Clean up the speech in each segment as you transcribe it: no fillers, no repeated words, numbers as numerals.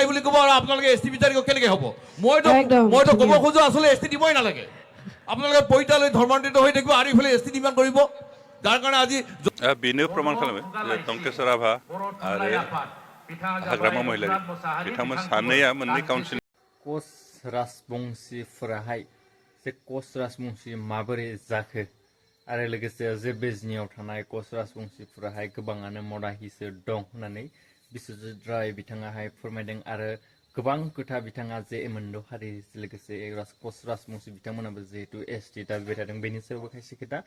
নাই বুলি ক'ব আৰু আপোনালোকে এছ টি বিচাৰিব কেনেকৈ হ'ব মইতো ক'ব খোজো আচলতে এছ টি দিবই নালাগে আপোনালোকে পইতালৈ ধৰ্মান্তৰিত হৈ থাকিব আৰু ইফালে এছ টি ডিমাণ্ড কৰিব যাৰ কাৰণে আজি बेनो प्रमाण खालामो टंकेश्वर राभा आरो हाग्रामा महिलारि बिथांमोन सानैया मोननै काउन्सिल कच राजबंशीफोराहाय जे कच राजबंशी माबोरै जाखो आरो लोगोसे जे बिजनियाव थानाय कच राजबंशीफोराहाय गोबाङानो मदाहिसो दं होननानै बिश्वजित राय बिथाङाहाय फोरमायदों आरो गोबां खोथा बिथाङा जे मोनद' हारि लोगोसे कच राजबंशी बिथांमोनाबो जिहेतु एसटि दाबिबाय थादों बेनि सायावबो खायसे खोथा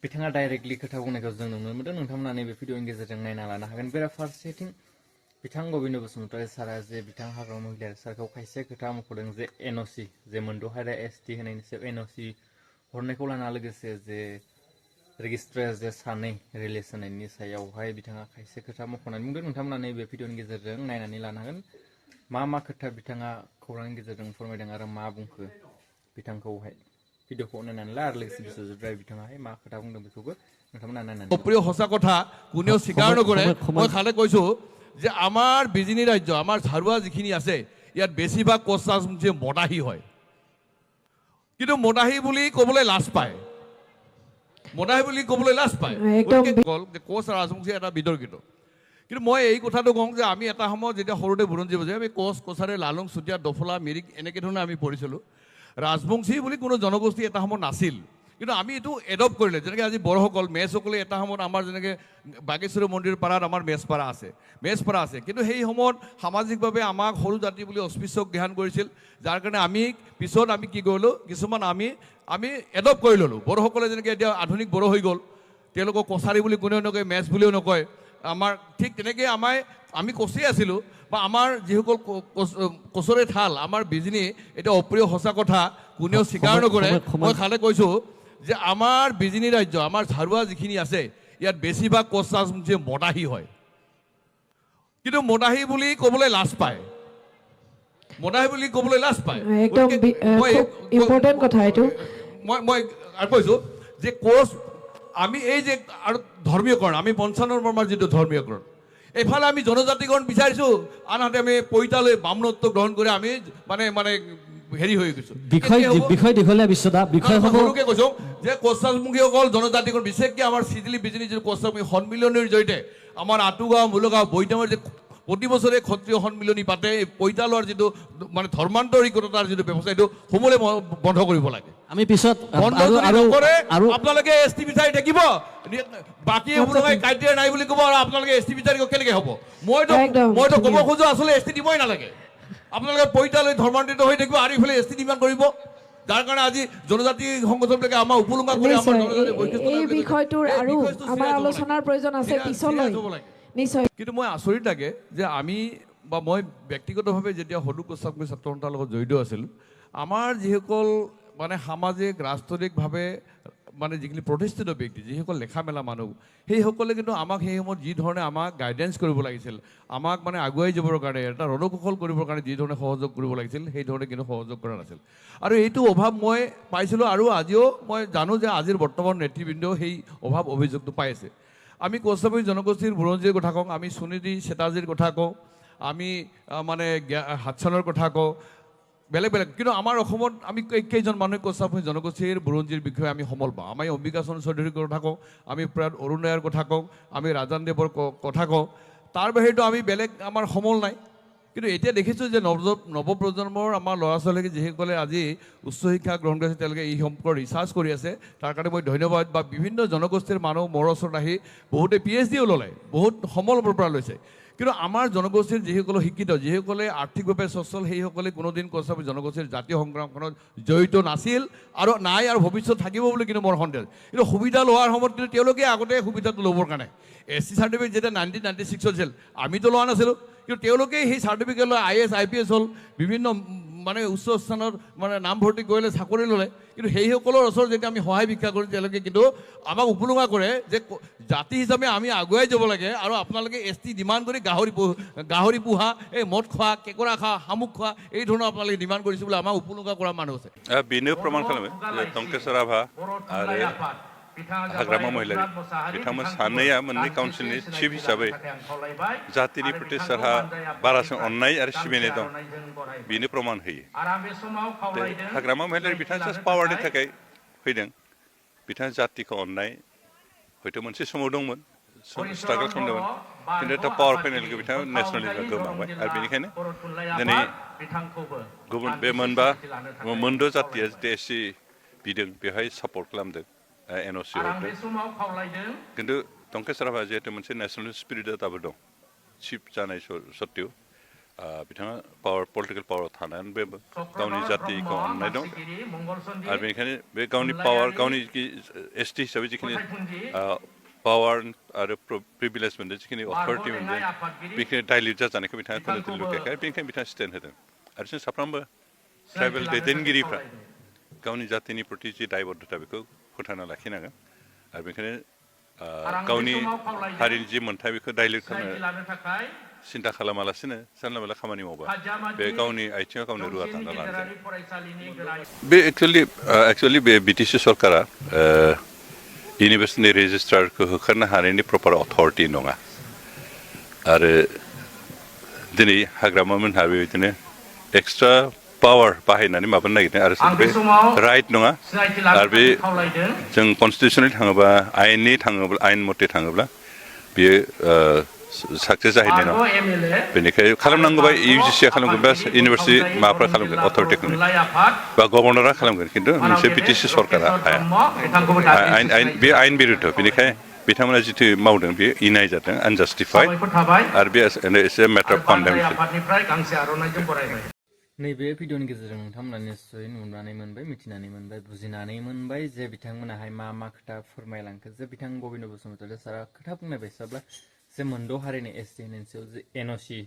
बिथाङा डाइरेक्टलि खोथा बुंनायखौ जों नुनो मोनदों नोंथांमोना नैबे भिडिअनि गेजेरजों नायना लानो हागोन बेराफारसेथिं बिथां गबिन्द बसुमतारी सारा जे बिथां हाग्रामा महिलारि सारखौ खायसे खोथा मख'दों जे एनअसि जे मोनद' हारिया एसटि होनायनि सायाव एनअसि हरनायखौ लाना लोगोसे जे रेजिस्ट्रार जे सानै रिलिज होनायनि सायावहाय बिथाङा खायसे खोथा मख'नानै बुंदों नोंथांमोना नैबे भिडिअनि गेजेरजों नायनानै लानो हागोन मा खोथा बिथाङा खौरांनि गेजेरजों फोरमायदों आरो मा बुंखो बिथांखौहाय ভিডিঅ'खौ নাইনাनै লা আৰু লোগोसे বিশ্বজিৎ ৰায় বিথঙাই মা কথা বুंदों बेखौबो नोंथांमोना नायनानै অপ্ৰিয় সঁচা কথা কোনেও স্বীকাৰ নকৰে মই খালে কৈছো যে আমাৰ বিজিনী ৰাজ্য আমাৰ ঝাৰুৱা যিখিনি আছে ইয়াত বেছিভাগ কোচ ৰাজবংশী মদাহী হয় কিন্তু মদাহী বুলি ক'বলৈ লাজ পায় মদাহী বুলি ক'বলৈ লাজ পায় কোচ ৰাজবংশী এটা বিতৰ্কিত কিন্তু মই এই কথাটো কওঁ যে আমি এটা সময়ত যেতিয়া সৰুতে বুৰঞ্জী বুজাই আমি কোচ কোচাৰে লালুং চুতীয়া দফলা মিৰিক এনেকৈ ধৰণে আমি পঢ়িছিলোঁ ৰাজবংশী বুলি কোনো জনগোষ্ঠী এটা সময়ত নাছিল কিন্তু আমি এইটো এডপ্ট কৰিলে যেনেকৈ আজি বড়োসকল মেছসকলে এটা সময়ত আমাৰ যেনেকৈ বাগেশ্বৰী মন্দিৰ পাৰাত আমাৰ মেছপাৰা আছে কিন্তু সেই সময়ত সামাজিকভাৱে আমাক সৰু জাতি বুলি অস্পৃশ্যক জ্ঞান কৰিছিল যাৰ কাৰণে আমি পিছত আমি কি কৰিলোঁ কিছুমান আমি এডপ্ট কৰি ল'লোঁ বড়োসকলে যেনেকৈ এতিয়া আধুনিক বড়ো হৈ গ'ল তেওঁলোকক কছাৰী বুলি কোনেও নকয় মেছ বুলিও নকয় আমাৰ ঠিক তেনেকৈ আমি কচি আছিলোঁ বা আমাৰ যিসকল কচৰে থাল আমাৰ বিজনী এতিয়া অপ্ৰিয় সঁচা কথা কোনেও স্বীকাৰ নকৰে মই খালে কৈছোঁ যে আমাৰ বিজনী ৰাজ্য আমাৰ ঝাৰুৱা যিখিনি আছে ইয়াত বেছিভাগ কোচ ৰাজবংশী মদাহী হয় কিন্তু মদাহী বুলি ক'বলৈ লাজ পায় একদম ইম্পৰ্টেণ্ট কথা এইটো মই কৈছোঁ যে কোচ আমি এই যে আৰু ধৰ্মীয়কৰণ আমি পঞ্চানন বৰ্মাৰ যিটো ধৰ্মীয়কৰণ এইফালে আমি জনজাতিকৰণ বিচাৰিছোঁ আনহাতে আমি পইতালৈ বামনত্ব গ্ৰহণ কৰি আমি মানে হেৰি হৈ গৈছোঁ বিষয় দীঘলীয়া সৰুকে কৈছোঁ যে কোচ ৰাজবংশীসকল জনজাতিকৰণ বিশেষকৈ আমাৰ চিজিলি বিজনী যিটো কোচ ৰাজবংশী সন্মিলনীৰ জৰিয়তে আমাৰ আঁতুগাঁও মূলগাঁও বৈতামৰ যে প্ৰতি বছৰে ক্ষত্ৰিয় সন্মিলনী পাতে পইতালৰ যিটো মানে ধৰ্মান্তৰিকতাৰ যিটো ব্যৱস্থা এইটো সমূলে বন্ধ কৰিব লাগে আমি পিছত আপোনালোকে এছ টি বিচাৰি থাকিব বাকী কাইটিয়া নাই বুলি ক'ব আৰু আপোনালোকে এছ টি বিচাৰিব কেনেকৈ হ'ব মইতো ক'ব খোজো আচলতে এছ টি দিবই নালাগে আপোনালোকে পইতালৈ ধৰ্মান্তৰিত হৈ থাকিব আৰু ইফালে এছ টি ডিমাণ্ড কৰিব যাৰ কাৰণে আজি জনজাতি সংগঠনবিলাকে আমাৰ উপলুঙা কৰি আমাৰ এই বিষয়টোৰ আৰু আমাৰ আলোচনাৰ প্ৰয়োজন আছে পিছলৈ নিশ্চয় কিন্তু মই আচৰিত লাগে যে আমি বা মই ব্যক্তিগতভাৱে যেতিয়া সদু কোচাকমী ছাত্ৰ সন্থাৰ লগত জড়িত আছিলোঁ আমাৰ যিসকল মানে সামাজিক ৰাজনৈতিকভাৱে মানে যিখিনি প্ৰতিষ্ঠিত ব্যক্তি যিসকল লেখা মেলা মানুহ সেইসকলে কিন্তু আমাক সেই সময়ত যি ধৰণে আমাক গাইডেঞ্চ কৰিব লাগিছিল আমাক মানে আগুৱাই যাবৰ কাৰণে এটা ৰণকৌশল কৰিবৰ কাৰণে যি ধৰণে সহযোগ কৰিব লাগিছিল সেই ধৰণে কিন্তু সহযোগ কৰা নাছিল আৰু এইটো অভাৱ মই পাইছিলোঁ আৰু আজিও মই জানো যে আজিৰ বৰ্তমান নেতৃবৃন্দও সেই অভাৱ অভিযোগটো পাই আছে আমি কোচাবী জনগোষ্ঠীৰ বুৰঞ্জীৰ কথা কওঁ আমি সুনীতি চেটাৰ্জীৰ কথা কওঁ আমি মানে হাতচনৰ কথা কওঁ বেলেগ কিন্তু আমাৰ অসমত আমি কেইজন মানুহে কোচাবী জনগোষ্ঠীৰ বুৰঞ্জীৰ বিষয়ে আমি সমল পাওঁ আমি অম্বিকাচৰণ চৌধুৰীৰ কথা কওঁ আমি প্ৰয়াত অৰুণোদয়ৰ কথা কওঁ আমি ৰাজান দেৱৰ কথা কওঁ তাৰ বাহিৰেতো আমি বেলেগ আমাৰ সমল নাই কিন্তু এতিয়া দেখিছোঁ যে নৱপ্ৰজন্মৰ আমাৰ ল'ৰা ছোৱালীকে যিসকলে আজি উচ্চ শিক্ষা গ্ৰহণ কৰিছে তেওঁলোকে এই সম্পৰ্কত ৰিচাৰ্চ কৰি আছে তাৰ কাৰণে মই ধন্যবাদ বা বিভিন্ন জনগোষ্ঠীৰ মানুহ মোৰ ওচৰত আহি বহুতে PhDও ল'লে বহুত সমলৰ পৰা লৈছে কিন্তু আমাৰ জনগোষ্ঠীৰ যিসকলে শিক্ষিত যিসকলে আৰ্থিকভাৱে সচ্ছল সেইসকলে কোনোদিন কোচাবী জনগোষ্ঠীৰ জাতীয় সংগ্ৰামখনত জড়িত নাছিল আৰু নাই আৰু ভৱিষ্যত থাকিব বুলি কিন্তু মোৰ সন্দেহ কিন্তু সুবিধা লোৱাৰ সময়ত কিন্তু তেওঁলোকে আগতে সুবিধাটো ল'বৰ কাৰণে SC চাৰ্টিফিকেট যেতিয়া 1996 হৈছিল আমিতো লোৱা নাছিলোঁ কিন্তু তেওঁলোকে সেই চাৰ্টিফিকেট লৈ IAS IPS হ'ল বিভিন্ন মানে উচ্চ স্থানত মানে নামভৰ্তি কৰিলে চাকৰি ল'লে কিন্তু সেইসকলৰ ওচৰত যেতিয়া আমি সহায় ভিক্ষা কৰোঁ তেওঁলোকে কিন্তু আমাক উপলুঙা কৰে যে জাতি হিচাপে আমি আগুৱাই যাব লাগে আৰু আপোনালোকে ST ডিমাণ্ড কৰি গাহৰি পোহা এই মদ খোৱা কেঁকোৰা খোৱা শামুক খোৱা এই ধৰণৰ আপোনালোকে ডিমাণ্ড কৰিছে বুলি আমাক উপলুঙা কৰা মানুহ আছে बेनो प्रमाण खालामो टंकेश्वर राभा आरो हाग्रामा महिलारि बिथांमोन सानैया मोननै काउन्सिलनि चिफ हिसाबै जातिनि प्रति सोरहा बारासिन अननाय आरो सिबिनाय दं बेनो प्रमाण होयो हाग्रामा महिलारि बिथाङा जास्ट पावारनि थाखाय फैदों बिथाङा जातिखौ अननाय हयथ' मोनसे समाव दंमोन स्ट्रागल खालामदोंमोन खिन्थु दा पावार फैनाय लोगो बिथाङा नेसनेलिजमा गोमांबाय आरो बेनिखायनो दिनै गुबुन बे मोनद' जातिया एससि बिदों बेवहाय सापर्ट खालामदों एनअसि हरदों खिन्थु टंकेश राभा जिहेतु मोनसे नेसनेल स्पिरिटआ दाबो दं चिफ जानाय सत्तेव बिथाङा पलिटिकेल पावाराव थानानैबो गावनि जातिखौ अननाय दं आरो बेनिखायनो बे गावनि पावार गावनि एसटि हिसाबै जिखिनि पावार आरो प्रिभिलेज मोनदों जिखिनि अथरिटि मोनदों बेखिनि डाइल्युट जाजानायखौ बिथाङा खुनु लुगैयाखै बेनिखायनो बिथाङा स्टेन्ड होदों आरो जों साफ्रोमबो ट्राइबेल दैदेनगिरिफ्रा गावनि जातिनि प्रति जि दायबद्धता बेखौ फोथांना लाखिनांगोन आरो बेनिखायनो गावनि हारिनि जि मोन्थाय बेखौ डाइल्युट खालामनो सिन्था खालामालासिनो जानला मोनला खामानि मावबा बे गावनि आथिङाव गावनो रुवा दानना लानो बे एक्सुवेलि बे बिटिसि सरकारा इउनिभार्सिटिनि रेजिस्ट्रारखौ होखारनो हानायनि प्रपार अथरिटि नङा आरो दिनै हाग्रामा मोनहा बेबायदिनो एक्सट्रा पावार बाहायनानै माबानो नागिरदों आरो बे राइट नङा आरो बे जों कनस्टिटिउसनलि थाङोबा आयेन मथे थाङोब्ला बेयो साक्सेस जाहैनाय नङा बेनिखायनो खालामनांगौबा इउजिसिआ खालामगोन बा इउनिभार्सिटि माबाफ्रा खालामगोन अथरिटिखौ बा गभर्नरा खालामगोन खिन्थु मोनसे बिटिसि सरकारा हाया बे आयेन बिरुद्ध बेनिखायनो बिथांमोना जिथु मावदों बेयो इनाय जादों आनजास्टिफाइड आरो बे एसे मेटार अफ कन्डेमसन नैबे भिडिअनि गेजेरजों नोंथांमोना निस्सय नुनानै मोनबाय मिथिनानै मोनबाय बुजिनानै मोनबाय जे बिथांमोनाहाय मा खोथा फोरमायलांखो जे बिथां गबिन्द बसुमतारी सारा खोथा बुंनाय बायसाब्ला जे मोनद' हारिनि एसटि होनायनि सायाव जे एनअसि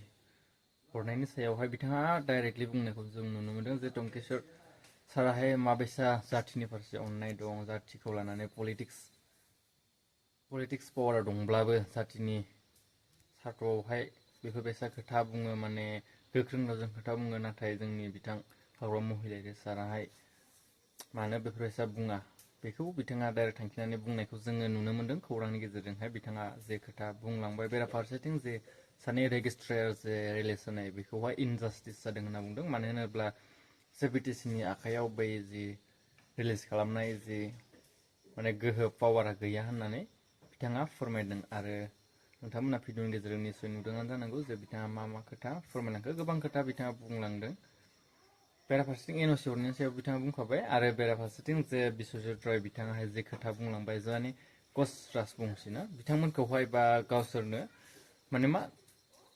हरनायनि सायावहाय बिथाङा डाइरेक्टलि बुंनायखौ जों नुनो मोनदों जे टंकेश्वर साराहाय माबायसा जातिनि फारसे अननाय दं जातिखौ लानानै पलिटिक्स पावार दंब्लाबो जातिनि सार्टआवहाय बेफोरबायसा खोथा बुङो माने गोख्रों रावजों खोथा बुङो नाथाय जोंनि बिथां हाग्रामा महिलारि साराहाय मानो बेफोरबायसा बुङा बेखौ बिथाङा डाइरेक्ट थांखिनानै बुंनायखौ जोङो नुनो मोनदों खौरांनि गेजेरजोंहाय बिथाङा जे खोथा बुंलांबाय बेराफारसेथिं जे सानै रेजिस्ट्रार जे रिलिज होनाय बेखौहाय इनजास्टिस जादों होनना बुंदों मानो होनोब्ला जे बिटिसिनि आखायाव बै जि रिलिज खालामनाय जि माने गोहो पावारा गैया होननानै बिथाङा फोरमायदों आरो नोंथांमोना भिडिअनि गेजेरजों निस्सय नुदोंआनो जानांगौ जे बिथाङा मा खोथा फोरमायलांखो गोबां खोथा बिथाङा बुंलांदों बेराफारसेथिं एनअसि हरनायनि सायाव बिथाङा बुंखाबाय आरो बेराफारसेथिं जे बिश्वजित रय बिथाङाहाय जे खोथा बुंलांबाय जाने कच राजबंसि ना बिथांमोनखौहाय बा गावसोरनो माने मा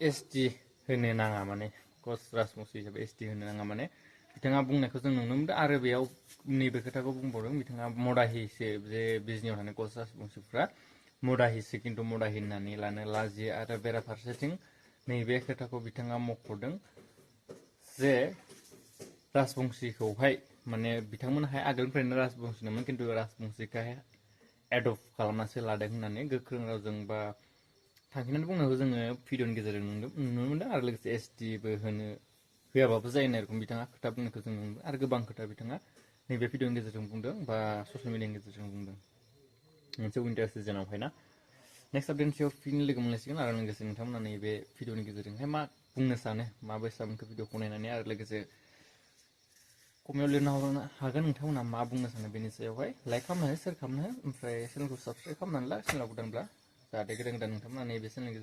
एसटि होनो नाङा माने कच राजबंसि हिसाबै एसटि होनो नाङा माने बिथाङा बुंनायखौ जों नुनो मोनदों आरो बेयाव नैबे खोथाखौ बुंबावदों बिथाङा मदाहिसो जे बिजनियाव थानाय कच राजबंसिफ्रा मदाहिसो खिन्थु मदाहि होननानै लानो लाजियो आरो बेराफारसेथिं नैबे खोथाखौ बिथाङा मख'दों जे राजबंसिखौहाय माने बिथांमोनहाय आगोलनिफ्रायनो राजबंसिनोमोन खिन्थु राजबंसिखौहाय एडप्ट खालामनासो लादों होननानै गोख्रों रावजों बा थांखिनानै बुंनायखौ जोङो भिडिअनि गेजेरजों नुनो मोनदों आरो लोगोसे एसटिबो होआबाबो जायो होननाय रखम बिथाङा खोथा बुंनायखौ जों नुनो मोनदों आरो गोबां खोथा बिथाङा नैबे भिडिअनि गेजेरजों बुंदों बा ससियेल मिडियानि गेजेरजों बुंदों मोनसे विन्टार सिजनावहाय ना नेक्स्ट आपडेटनि सायाव फिन लोगो मोनलायसिगोन आरो लोगोसे नोंथांमोना नैबे भिडिअनि गेजेरजोंहाय मा बुंनो सानो माबायसा मोनखो भिडिअखौ नायनानै आरो लोगोसे कमेन्टआव लिरनो हागोन नोंथांमोना मा बुंनो सानो बेनि सायावहाय लाइक खालामनो हो शेयार खालामनो हो ओमफ्राय चेनेलखौ साबस्क्राइब खालामनानै ला चेनेलाव गोदानब्ला जाहाथे गोदान नोंथांमोना नैबे चेनेलनि